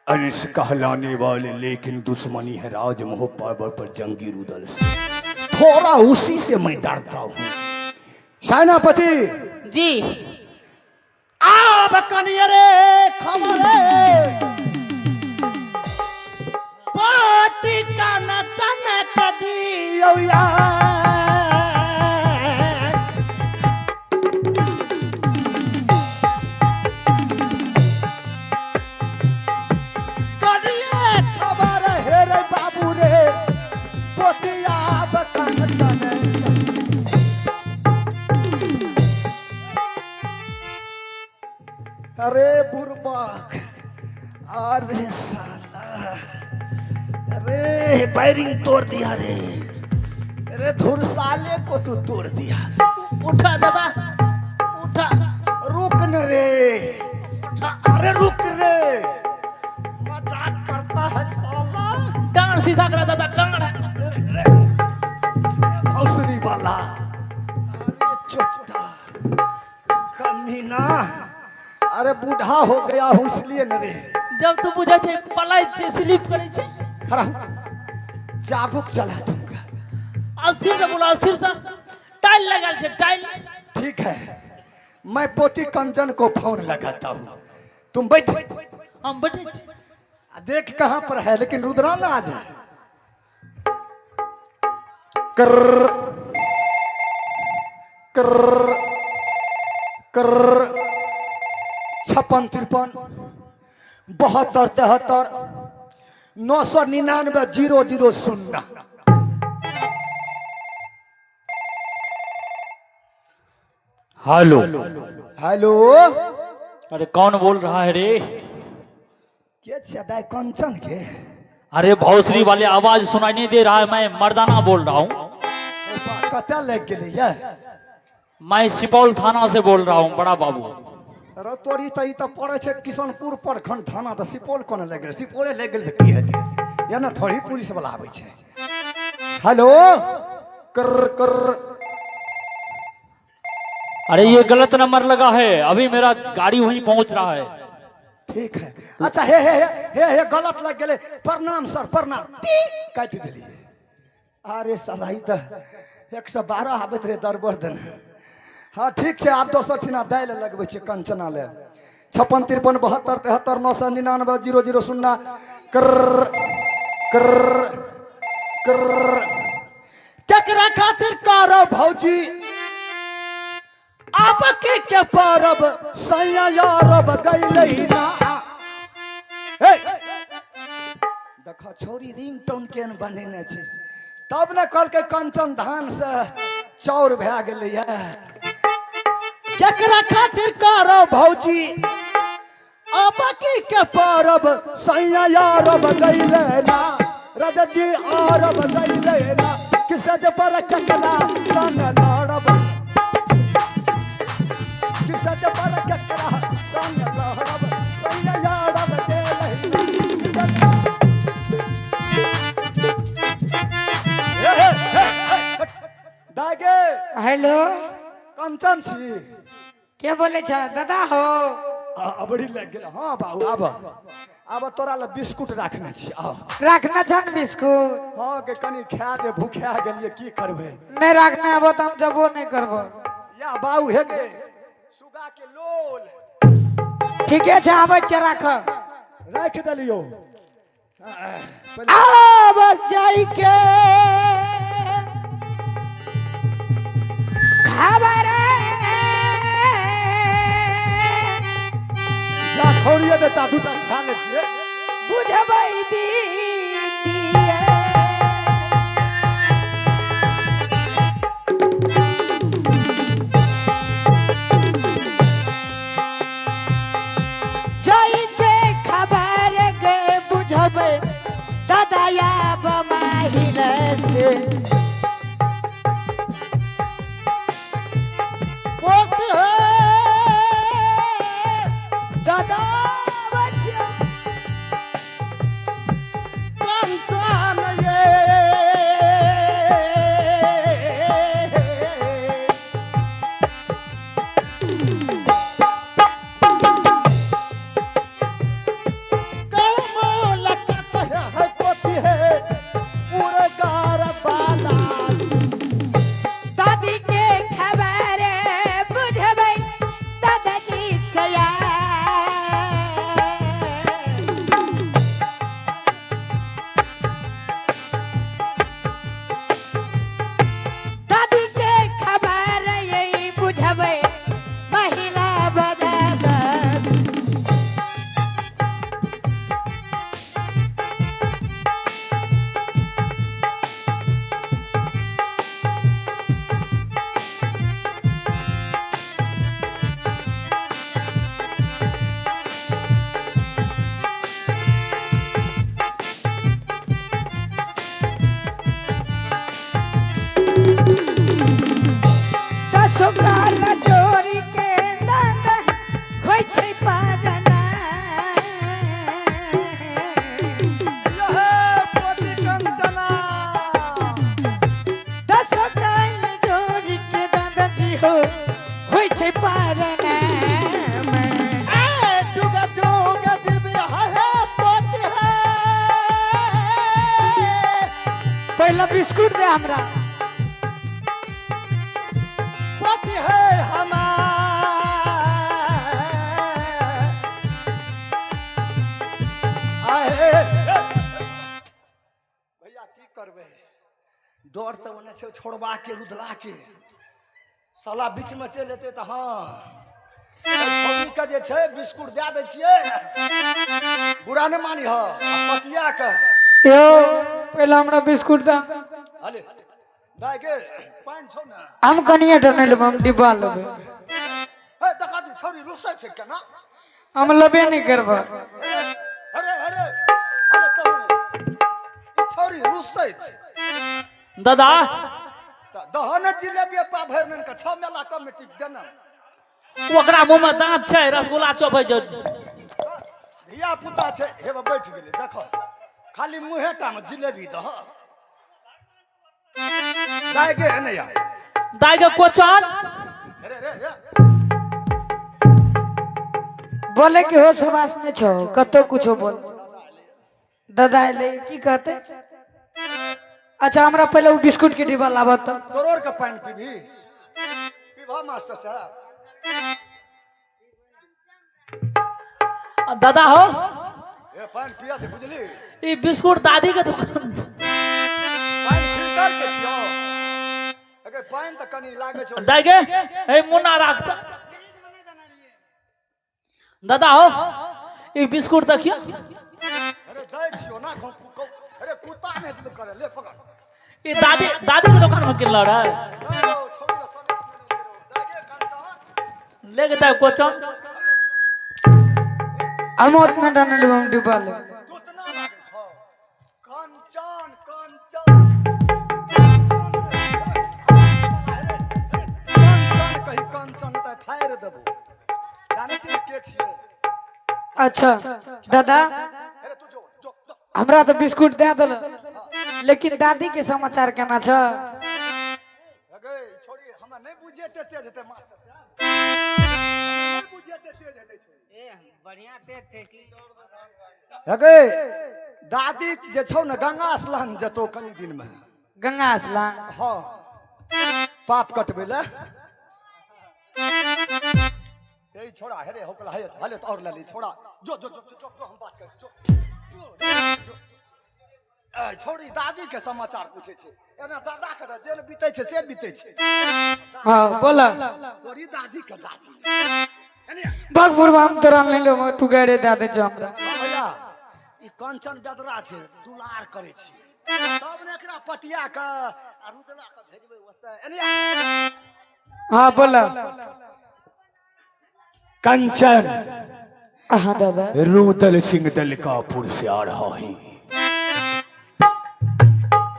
अंश कहलाने वाले, लेकिन दुश्मनी है राज मोहब्बत पर जंगी रुदल से। थोड़ा उसी से मैं डरता हूँ। सेनापति जी अब कनियरे खबरे पति का नचन कदियो अरे बुरबाक, अरे साला, अरे बैरिंग तोड़ दिया रे, अरे धुरसाले को तू तोड़ दिया। उठा दादा उठा। रुक न रे, उठा। अरे रुक रे, मजाक करता है साला। डांड सीधा करा दादा, डांड। भौसरी वाला, अरे चोटा कमीना, अरे बूढ़ा हो गया हूँ इसलिए न रे। जब तू बुझे थे पलाई से स्लिप करे छे। चाबुक चला दूंगा। अस्थिर से बोला, अस्थिर से। टाइल लगल छे, टाइल। ठीक है, मैं पोती कंचन को फोन लगाता हूँ, तुम बैठ। हम बैठे छे। देख कहाँ पर है, लेकिन रुद्रा ना आ जाए। कर कर कर 56 53 72 73 999 00 0। हेलो हेलो, अरे कौन बोल रहा है रे? के छदाय कंचन के? अरे भौसरी वाले आवाज सुनाई नहीं दे रहा है, मैं मर्दाना बोल रहा हूँ। कता लग गए ये? मैं सुपौल थाना से बोल रहा हूँ बड़ा बाबू। अरे तोरी तो पड़े छे किशनपुर प्रखंड थाना, तो सुपौल कोन लग गेल? सुपौले लग गेल त की हेतै? या ना थोड़ी पुलिस वाला आबै छे। हेलो, कर कर। अरे ये गलत नंबर लगा है, अभी मेरा गाड़ी वहीं पहुंच रहा है। ठीक है, अच्छा हे गलत लग गेले। प्रणाम सर, प्रणाम। काट दिलिए। अरे सदाई त 112 आबैत रे दरबर्दन। हाँ ठीक है, आप 200 दाइल लगबै छियै कंचना ले। 56 53 72 73 999 00 0। कर कर कर। केकरा खातिर करो भौजी आपके के परब सैया यारब गइलै ना। देखो छोरी रिंगटोन केन बनेने छै, तब ने कहलकै कंचन धान से चौर भए गेलै। केकरा खातिर करो भौजी आपकी के परब सैया यारब गइलै ना। राजा जी आरब गइलै ना, किसे जे पर चकरा संग लड़ब, किसे जे पर चकरा संग लड़ब सैया यारब गइलै ना। दागे हेलो, कंचन छी? के बोले छ दादा हो? अबड़ी लग गेल। हाँ बाबू, आब तोरा ले बिस्कुट राखने छी। आओ रखना छन बिस्कुट? हाँ के कनी खा दे, भूखा गेलिए, की करबे? नहीं रखना है, तो हम जबो नहीं करबो। या बाबू हे के सुगा के लोल ठीक है, आबै छ राख। राख देलियो। आ बस जाई के खबर जा छोड़िए देता, दूटा खा लेतिए। बुझबै बीतिए जाई के खबर गे बुझबै दादाया बमाहिर से। दादा बच्चा पहला बिस्कुट दे हमरा। पति है भैया की करबे, डर तो ओने से छोड़बा के रुदला के साला बीच में चल एते तो हाँ छोरी के जे छै बिस्कुट दे दै छियै, बुरा न मानी ह पतिया के। यो पहला हमरा बिस्कुट दा। अले दाय के पान छौ ना, हम कनिया डरने लेब, हम डिब्बा लेबे। हे देखा दी छोरी रुसै छै केना, हम लेबे नहीं करबा। अरे अरे अरे तो ई छोरी रुसै छै दादा त दहन जिलेबी पा भरनन के छ मेला कमिटी देना। ओकरा मुंह में दांत छै, रसगुल्ला चोपै छै। धिया पुता छै हेबे बैठ गेलै, देखो खाली मुहेटा में जिलेबी दह दाय गे नया दाई के कोचन अरे रे रे बोले कि हो सवास ने छो कतो कुछो बोल। दादा ले की कहते। अच्छा हमरा पहले वो बिस्कुट के डिब्बा लाबत त। तोरोर के पानी पीबी पीबा मास्टर साहब। दादा हो ए पानी पिया दे बुझली, ई बिस्कुट दादी के दुकान छै। पानी फिल्टर के छियो, अगर पानी त कनी लागे छौ। दाई गे ए मुन्ना राख त। दादा हो ई बिस्कुट देखियो। अरे दै छियो ना, अरे कुत्ता ने तो करे ले पकड़। ई दादी दादी के दुकान में किनल रहे, ना रो छोरी ला सर्विस में ले रो दागे कंचा ले के दाई कोचन। हम उतना डरने लेब, हम डिब्बा लेब। दूतना लागे छौ कंचन कंचन कंचन कही कंचन त फायर देबो, जाने छी के छियै। अच्छा दादा अरे तू जो जो जो हमरा तो बिस्कुट दे दल, लेकिन दादी के समाचार केना छ। अगे छोरी हमरा नहीं बुझे ते तेज हेते मास्टर साहब, नहीं बुझे ते तेज हेते छोरी। ए बढ़िया तेज छै की। अगे दादी जे छौ न गंगा स्नान जतो कनी दिन में। गंगा स्नान हाँ पाप कटबे ले ए छोड़ा हेरे होकला है हले तो और ले ली छोड़ा जो जो जो जो, जो, जो हम बात कर जो, जो। ए छोड़ी दादी के समाचार पूछे छे, एना दादा के त जेल बीते छे से बीते छे। हां बोला तोरी दादी के दादी एने भगपुर हम तोरा ले लो, तू गाड़े दे दे जो हमरा। भैया ई कंचन बेदरा छे, दुलार करे छी तब ने एकरा पटिया के आ रुदला के भेजबे ओते। एने हां बोला कंचन हाँ दादा रूदल सिंह दलकापुर से आ रहा है,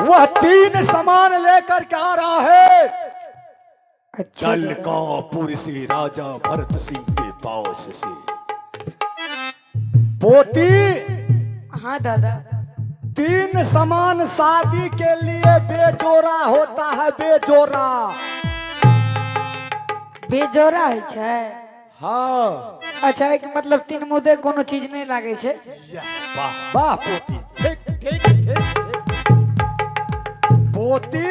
वह 3 सामान लेकर के आ रहा है। अच्छा दलकापुर से राजा भरत सिंह के पास से। पोती हाँ दादा 3 सामान शादी के लिए बेजोरा होता है, बेजोरा। बेजोरा है छै। हाँ अच्छा एक मतलब 3 मुदे कोनो चीज नहीं लागे छै। वाह वाह पोती ठीक ठीक ठीक ठीक पोती